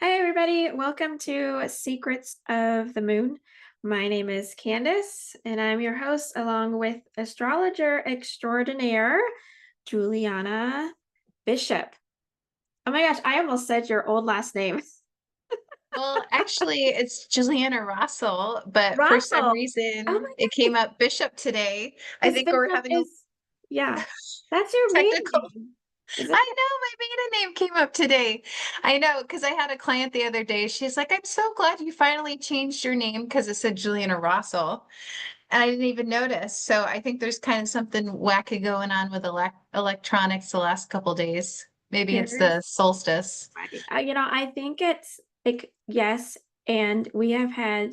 Hi, everybody. Welcome to Secrets of the Moon. My name is Candice, and I'm your host, along with astrologer extraordinaire, Juliana Bishop. Oh my gosh, I almost said your old last name. Well, actually, it's Juliana Rossel, but for some Rossel. Oh reason my it God, came up Bishop today. I it's think we're Bishop having a is, yeah, that's your maiden technical. name. Is it? I know my maiden name came up today. I know because I had a client the other day. She's like, "I'm so glad you finally changed your name because it said Juliana Rossel," and I didn't even notice. So I think there's kind of something wacky going on with electronics the last couple days. Maybe it's There's, the solstice. I think it's like, yes, and we have had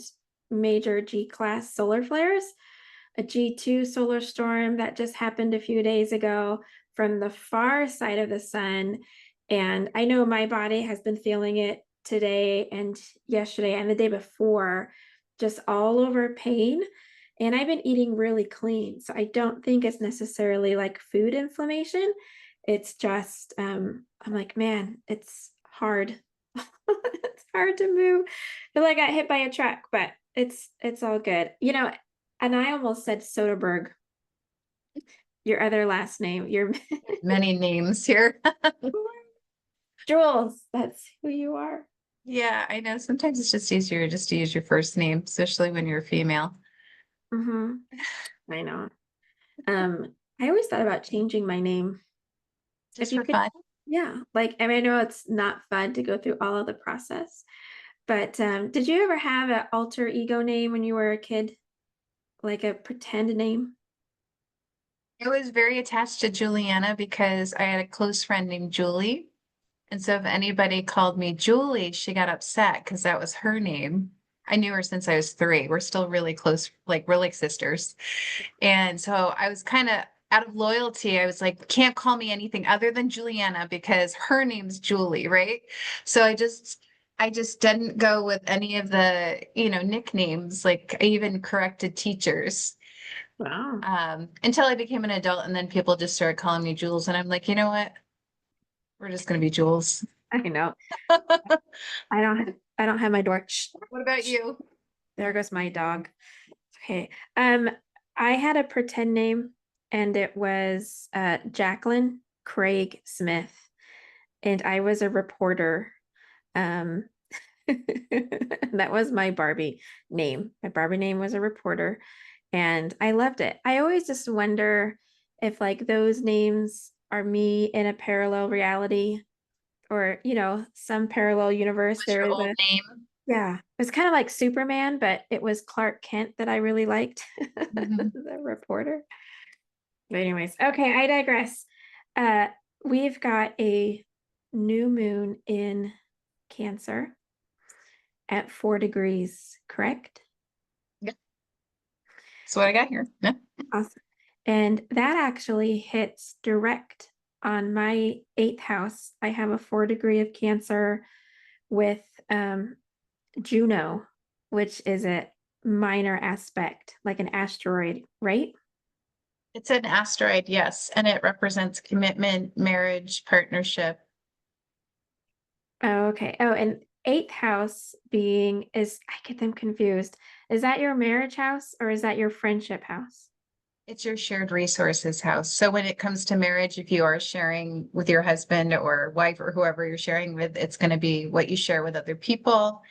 major G class solar flares. A G2 solar storm that just happened a few days ago from the far side of the sun. And I know my body has been feeling it today and yesterday and the day before, just all over pain. And I've been eating really clean. So I don't think it's necessarily like food inflammation. It's just, I'm like, man, it's hard. It's hard to move. I feel like I got hit by a truck, but it's all good. And I almost said Soderbergh, your other last name. Your Many names here. Jules, that's who you are. Yeah, I know. Sometimes it's just easier just to use your first name, especially when you're a female. Hmm. I know. I always thought about changing my name. If Just you for could, fun. yeah, like, I mean, I know it's not fun to go through all of the process, but did you ever have an alter ego name when you were a kid? Like a pretend name? I was very attached to Juliana because I had a close friend named Julie. And so if anybody called me Julie, she got upset because that was her name. I knew her since I was 3. We're still really close, like we're like sisters. And so I was kind of out of loyalty. I was like, can't call me anything other than Juliana because her name's Julie, right? So I just didn't go with any of the, nicknames. Like I even corrected teachers Wow. until I became an adult, and then people just started calling me Jules, and I'm like, you know what? We're just gonna be Jules. I know. What I don't have my door. Shh. about you? There goes my dog. Okay. I had a pretend name and it was Jacqueline Craig Smith. And I was a reporter. Um that was my Barbie name. My Barbie name was a reporter and I loved it. I always just wonder if like those names are me in a parallel reality or, some parallel universe. What's There your is old a name? Yeah, it's kind of like Superman, but it was Clark Kent that I really liked, Mhm. the reporter. But anyways, okay, I digress. Uh, we've got a new moon in Cancer at 4 degrees, correct? Yeah, that's what I got here. Yeah. Awesome. And that actually hits direct on my eighth house. I have a 4 degree of Cancer with Juno, which is a minor aspect, like an asteroid, right? It's an asteroid, yes, and it represents commitment, marriage, partnership. Oh, okay. Oh, and eighth house being is, I get them confused. Is that your marriage house or is that your friendship house? It's your shared resources house. So when it comes to marriage, if you are sharing with your husband or wife or whoever you're sharing with, it's going to be what you share with other people.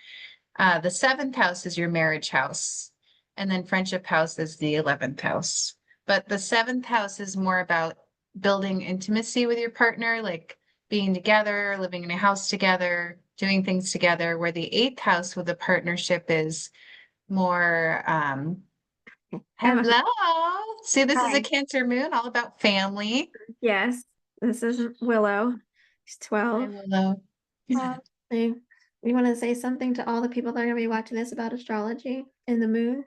The seventh house is your marriage house, and then friendship house is the 11th house. But the seventh house is more about building intimacy with your partner, like being together, living in a house together, doing things together, where the eighth house with a partnership is more, Emma, hello. See, this is a hi. Cancer moon, all about family. Yes, this is Willow. She's Hi, 12. Willow. Hey, you want to say something to all the people that are going to be watching this about astrology and the moon?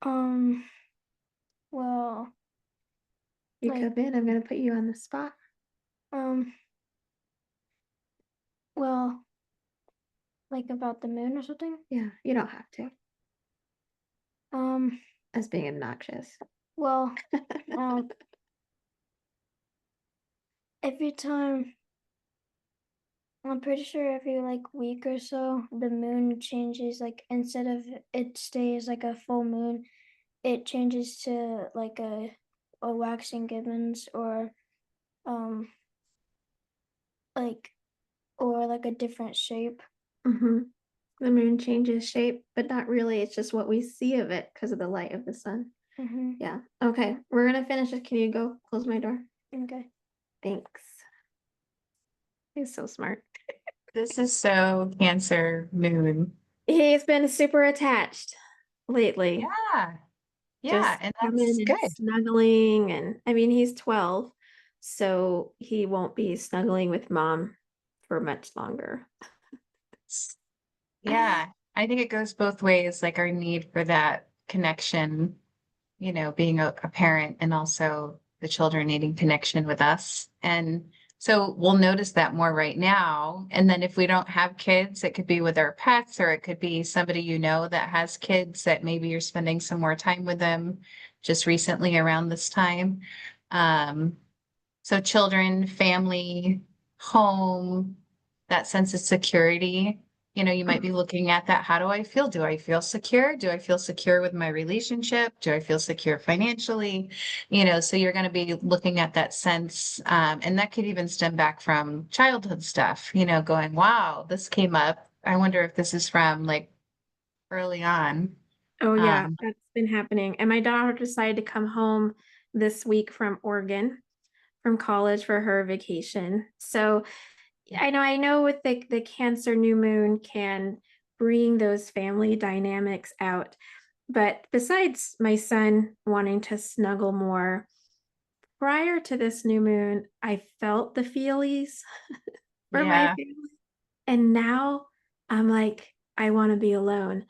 Um, well, You like, come in, I'm going to put you on the spot. um, well, like about the moon or something. Yeah, you don't have to. Um, As being obnoxious. well, um, every time I'm pretty sure every like week or so, the moon changes. Like instead of it stays like a full moon, it changes to like a waxing gibbons um like or like a different shape. Hmm. The moon changes shape, but not really. It's just what we see of it because of the light of the sun. Mm-hmm. Yeah. Okay. We're gonna finish it. Can you go close my door? Okay. Thanks. He's so smart. This is so Cancer moon. He's been super attached lately. Yeah. Yeah, Just and coming that's and good. snuggling, and I mean he's 12, so he won't be snuggling with mom for much longer. Yeah, I think it goes both ways, like our need for that connection, being a parent and also the children needing connection with us. And so we'll notice that more right now. And then if we don't have kids, it could be with our pets, or it could be somebody that has kids that maybe you're spending some more time with them just recently around this time. Um, so children, family, home, that sense of security. You might be looking at that. How do I feel? Do I feel secure? Do I feel secure with my relationship? Do I feel secure financially? So you're going to be looking at that sense. And that could even stem back from childhood stuff, going, wow, this came up. I wonder if this is from like early on. Oh yeah, Um, that's been happening. And my daughter decided to come home this week from Oregon from college for her vacation. So I know with the Cancer new moon can bring those family dynamics out. But besides my son wanting to snuggle more, prior to this new moon, I felt the feelies for my yeah. family. And now I'm like, I want to be alone.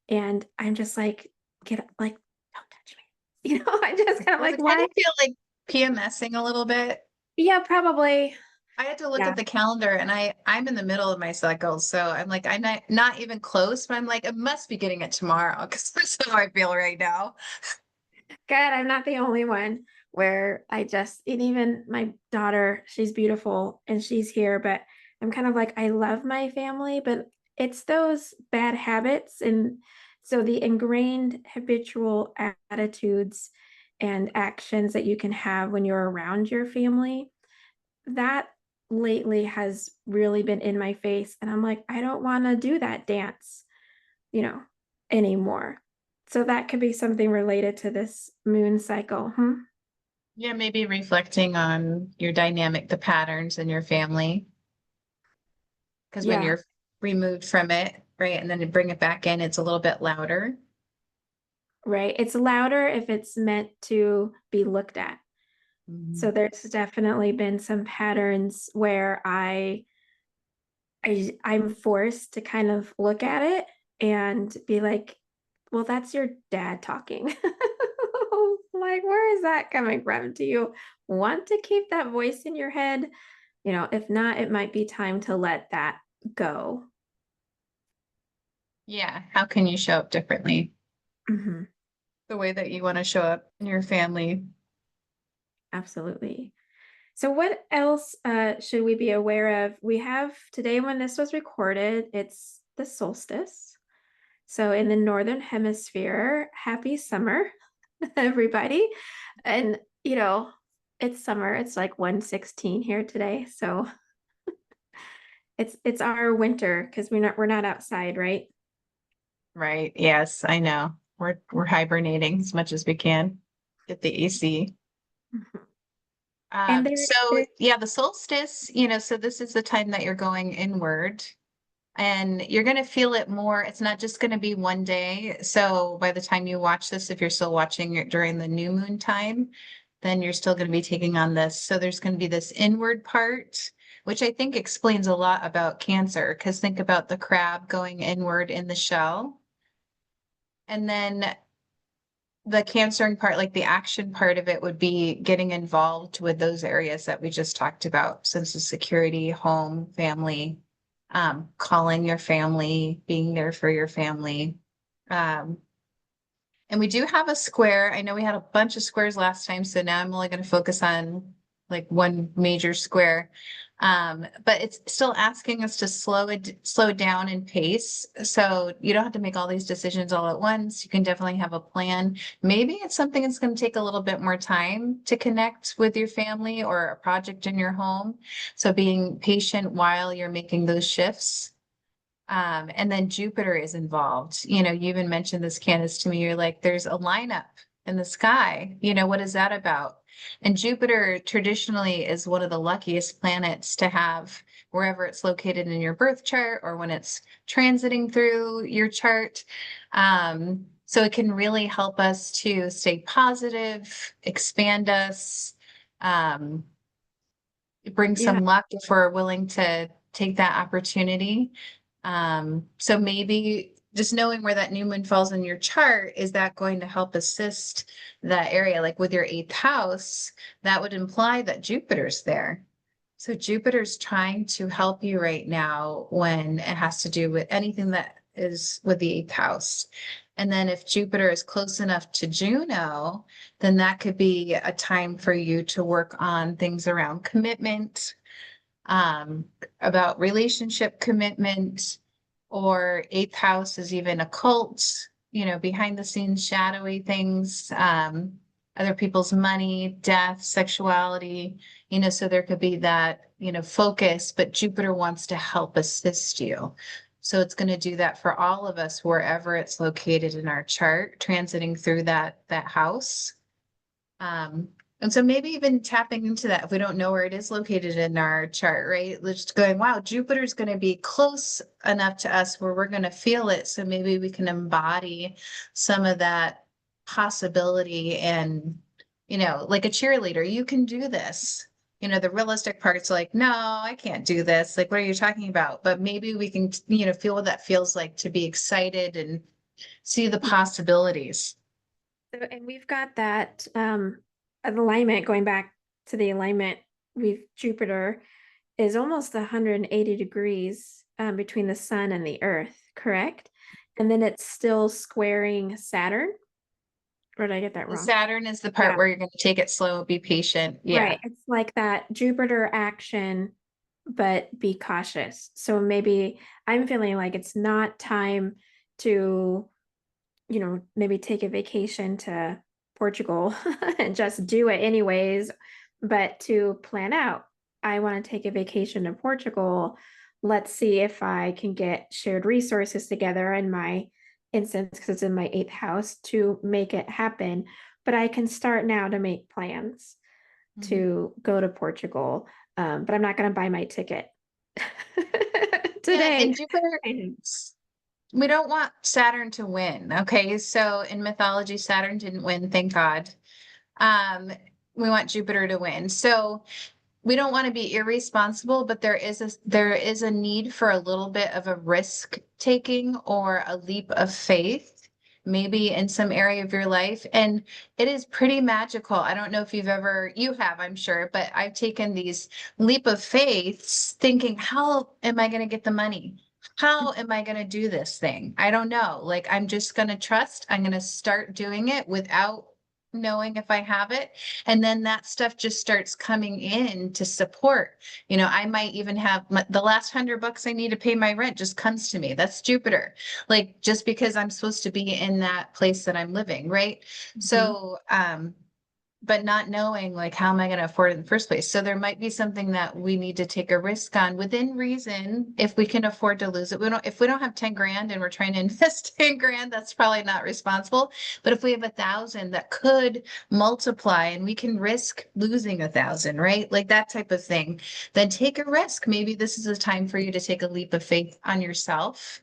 And I'm just like, like, don't touch me. I just kind of Does like, it kind why? of feel like PMSing a little bit? Yeah, probably. I had to look Yeah. at the calendar and I'm in the middle of my cycle. So I'm like, I'm not even close, but I'm like, I must be getting it tomorrow because that's how I feel right now. Good. I'm not the only one where and even my daughter, she's beautiful and she's here, but I'm kind of like, I love my family, but it's those bad habits. And so the ingrained habitual attitudes and actions that you can have when you're around your family, that lately has really been in my face. And I'm like, I don't want to do that dance, you know, anymore. So that could be something related to this moon cycle. Hmm? Yeah, maybe reflecting on your dynamic, the patterns in your family. Because when Yeah, you're removed from it, right, and then to bring it back in, it's a little bit louder. right. It's louder if it's meant to be looked at. So Mhm. there's definitely been some patterns where I'm forced to kind of look at it and be like, well, that's your dad talking. Like, where is that coming from? Do you want to keep that voice in your head? If not, it might be time to let that go. Yeah. How can you show up differently? Mhm. The way that you want to show up in your family. Absolutely. So, what else should we be aware of? We have today, when this was recorded, it's the solstice. So, in the northern hemisphere, happy summer, everybody. And, it's summer. It's like 1:16 here today. So, it's our winter because we're not outside, right? Right. Yes, I know. We're hibernating as much as we can. Get the AC. Mhm. And So there yeah, the solstice, so this is the time that you're going inward and you're going to feel it more. It's not just going to be one day. So by the time you watch this, if you're still watching it during the new moon time, then you're still going to be taking on this. So there's going to be this inward part, which I think explains a lot about Cancer, because think about the crab going inward in the shell. And then the cancering part, like the action part of it, would be getting involved with those areas that we just talked about, sense of security, home, family, calling your family, being there for your family. Um, and we do have a square. I know we had a bunch of squares last time, so now I'm only going to focus on like one major square. But it's still asking us to slow down and pace. So you don't have to make all these decisions all at once. You can definitely have a plan. Maybe it's something that's going to take a little bit more time to connect with your family or a project in your home. So being patient while you're making those shifts. And then Jupiter is involved. You know, you even mentioned this, Candice, to me. You're like, there's a lineup in the sky. You know, what is that about? And Jupiter traditionally is one of the luckiest planets to have wherever it's located in your birth chart or when it's transiting through your chart. So it can really help us to stay positive, expand us, um, bring Yeah. some luck if we're willing to take that opportunity. So maybe just knowing where that new moon falls in your chart, is that going to help assist that area? Like with your eighth house, that would imply that Jupiter's there. So Jupiter's trying to help you right now when it has to do with anything that is with the eighth house. And then if Jupiter is close enough to Juno, then that could be a time for you to work on things around commitment, um, about relationship commitment, or eighth house is even occult, you know, behind the scenes, shadowy things, other people's money, death, sexuality, you know, so there could be that, you know, focus, but Jupiter wants to help assist you. So it's going to do that for all of us wherever it's located in our chart, transiting through that house. Um, and so maybe even tapping into that if we don't know where it is located in our chart, right? Just going, wow, Jupiter's going to be close enough to us where we're going to feel it. So maybe we can embody some of that possibility and, you know, like a cheerleader, you can do this. You know, the realistic part's like, no, I can't do this. Like, what are you talking about? But maybe we can, you know, feel what that feels like to be excited and see the possibilities. So, and we've got that alignment going back to the alignment with Jupiter is almost 180 degrees between the sun and the earth, correct? And then it's still squaring Saturn. Or did I get that The wrong? Saturn is the part Yeah, where you're going to take it slow, be patient. Yeah. right. It's like that Jupiter action, but be cautious. So maybe I'm feeling like it's not time to, you know, maybe take a vacation to Portugal and just do it anyways, but to plan out, I want to take a vacation to Portugal. Let's see if I can get shared resources together in my instance, because it's in my eighth house, to make it happen. But I can start now to make plans Mhm. to go to Portugal. But I'm not going to buy my ticket Yeah, today. and Jupiter, I know. we don't want Saturn to win. Okay. So in mythology, Saturn didn't win, thank God. Um, we want Jupiter to win. So we don't want to be irresponsible, but there is a need for a little bit of a risk taking or a leap of faith, maybe in some area of your life. And it is pretty magical. I don't know if you have, I'm sure, but I've taken these leap of faiths thinking, how am I going to get the money? How am I going to do this thing? I don't know. Like, I'm just going to trust. I'm going to start doing it without knowing if I have it. And then that stuff just starts coming in to support. You know, I might even have the last $100 I need to pay my rent just comes to me. That's Jupiter. Like, just because I'm supposed to be in that place that I'm living, right? Mhm. So, but not knowing like how am I going to afford it in the first place. So there might be something that we need to take a risk on within reason if we can afford to lose it. If we don't have 10 grand and we're trying to invest 10 grand, that's probably not responsible. But if we have 1,000 that could multiply and we can risk losing 1,000, right? Like that type of thing, then take a risk. Maybe this is a time for you to take a leap of faith on yourself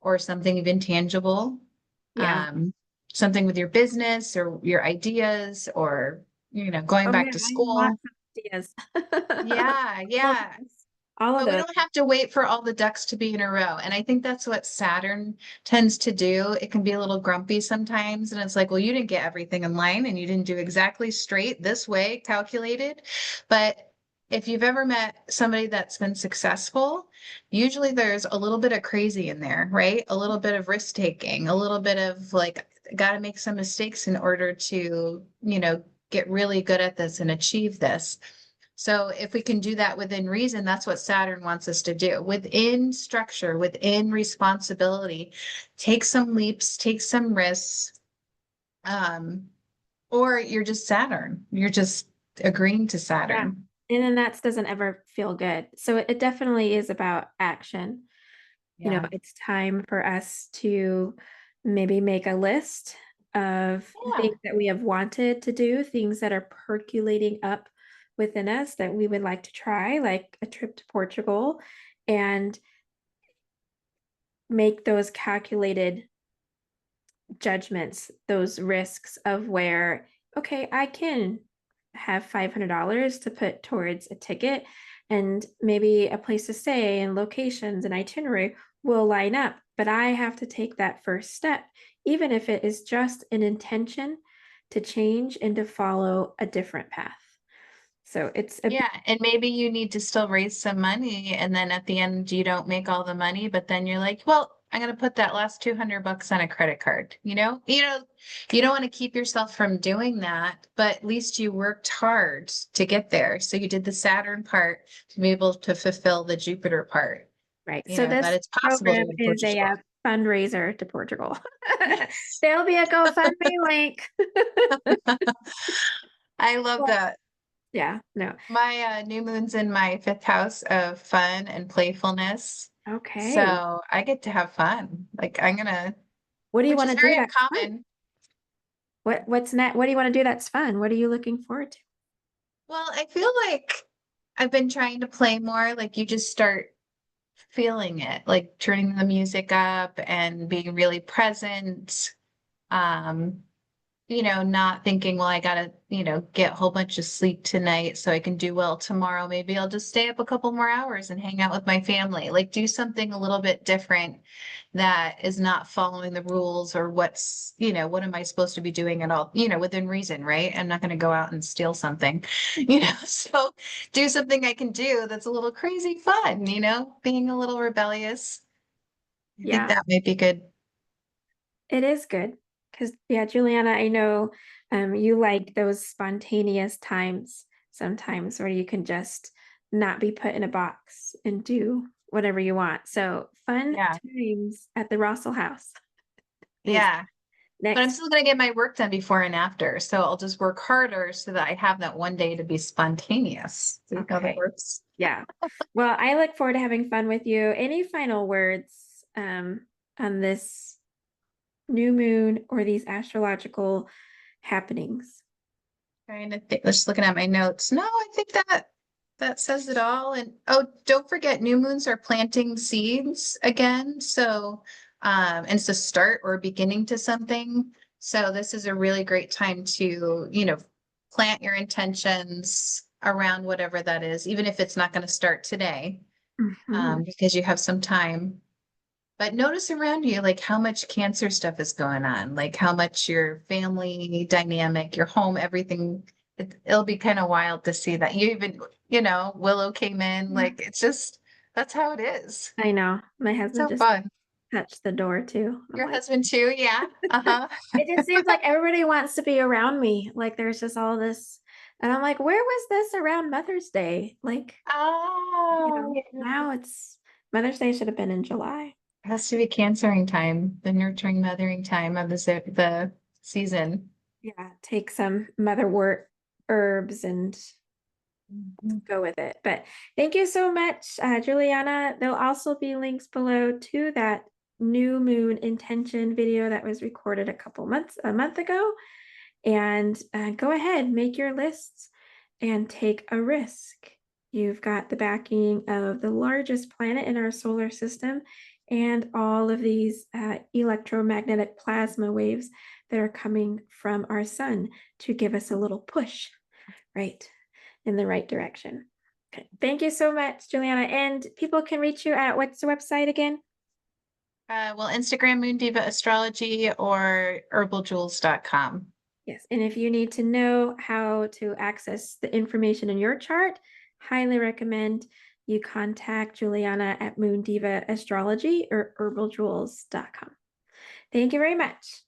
or something even tangible, Yeah. um, something with your business or your ideas or, you know, going Oh back yeah, to I have lots school. of ideas. Yeah, All of yeah. those. All of But we those. don't have to wait for all the ducks to be in a row. And I think that's what Saturn tends to do. It can be a little grumpy sometimes. And it's like, well, you didn't get everything in line and you didn't do exactly straight this way, calculated. But if you've ever met somebody that's been successful, usually there's a little bit of crazy in there, right? A little bit of risk taking, a little bit of like, got to make some mistakes in order to, you know, get really good at this and achieve this. So if we can do that within reason, that's what Saturn wants us to do. Within structure, within responsibility, take some leaps, take some risks. Or you're just Saturn. You're just agreeing to Yeah. Saturn. And then that doesn't ever feel good. So it definitely is about action. You know, Yeah. it's time for us to maybe make a list of Yeah. things that we have wanted to do, things that are percolating up within us that we would like to try, like a trip to Portugal, and make those calculated judgments, those risks of where, okay, I can have $500 to put towards a ticket, and maybe a place to stay and locations and itinerary will line up, but I have to take that first step, even if it is just an intention to change and to follow a different path. So it's a Yeah. And maybe you need to still raise some money. And then at the end, you don't make all the money, but then you're like, well, I'm going to put that last $200 on a credit card. You don't want to keep yourself from doing that, but at least you worked hard to get there. So you did the Saturn part to be able to fulfill the Jupiter part, right. So that this it's possible to program go to is a Portugal. fundraiser to Portugal. Yes. There'll be a GoFundMe link. I love Well, that. yeah, no. My new moon's in my fifth house of fun and playfulness. Okay. So I get to have fun. Like I'm gonna, What do you which want is to do very that's fun? uncommon. What's next? What do you want to do that's fun? What are you looking forward to? Well, I feel like I've been trying to play more. Like you just start feeling it, like turning the music up and being really present. Um, not thinking, well, I gotta, get a whole bunch of sleep tonight so I can do well tomorrow. Maybe I'll just stay up a couple more hours and hang out with my family. Like do something a little bit different that is not following the rules or what am I supposed to be doing at all, within reason, right? I'm not going to go out and steal something, so do something I can do that's a little crazy fun, being a little rebellious. I think Yeah, that might be good. it is good. Because yeah, Juliana, I know you like those spontaneous times sometimes where you can just not be put in a box and do whatever you want. So fun Yeah. times at the Rossel house. Thanks. Yeah. But I'm Next. still going to get my work done before and after. So I'll just work harder so that I have that one day to be spontaneous. See how that Okay. works? Yeah. Well, I look forward to having fun with you. Any final words on this new moon or these astrological happenings? Trying to think, just looking at my notes. No, I think that says it all. And oh, don't forget, new moons are planting seeds again. So, and it's a start or beginning to something. So this is a really great time to, plant your intentions around whatever that is, even if it's not going to start today, Mhm. because you have some time. But notice around you, like how much cancer stuff is going on, like how much your family dynamic, your home, everything. It'll be kind of wild to see that. You even, Willow came in. Yeah. Like it's just, that's how it is. I know. My husband So just fun. touched the door too. I'm Your like, husband too? Yeah. Uh-huh. it just seems like everybody wants to be around me. Like there's just all this. And I'm like, where was this around Mother's Day? Like, Oh, now it's Mother's Day should have been in July. it has to be cancering time, the nurturing, mothering time of the season. Yeah, take some motherwort herbs and Mhm. go with it. But thank you so much, Juliana. There'll also be links below to that new moon intention video that was recorded a month ago. And go ahead, make your lists and take a risk. You've got the backing of the largest planet in our solar system and all of these electromagnetic plasma waves that are coming from our sun to give us a little push, right, in the right direction. Okay. Thank you so much, Juliana. And people can reach you at what's the website again? Well, Instagram Moon Diva Astrology or herbaljewels.com. Yes, and if you need to know how to access the information in your chart, highly recommend you contact Juliana at Moon Diva Astrology or herbaljewels.com. Thank you very much.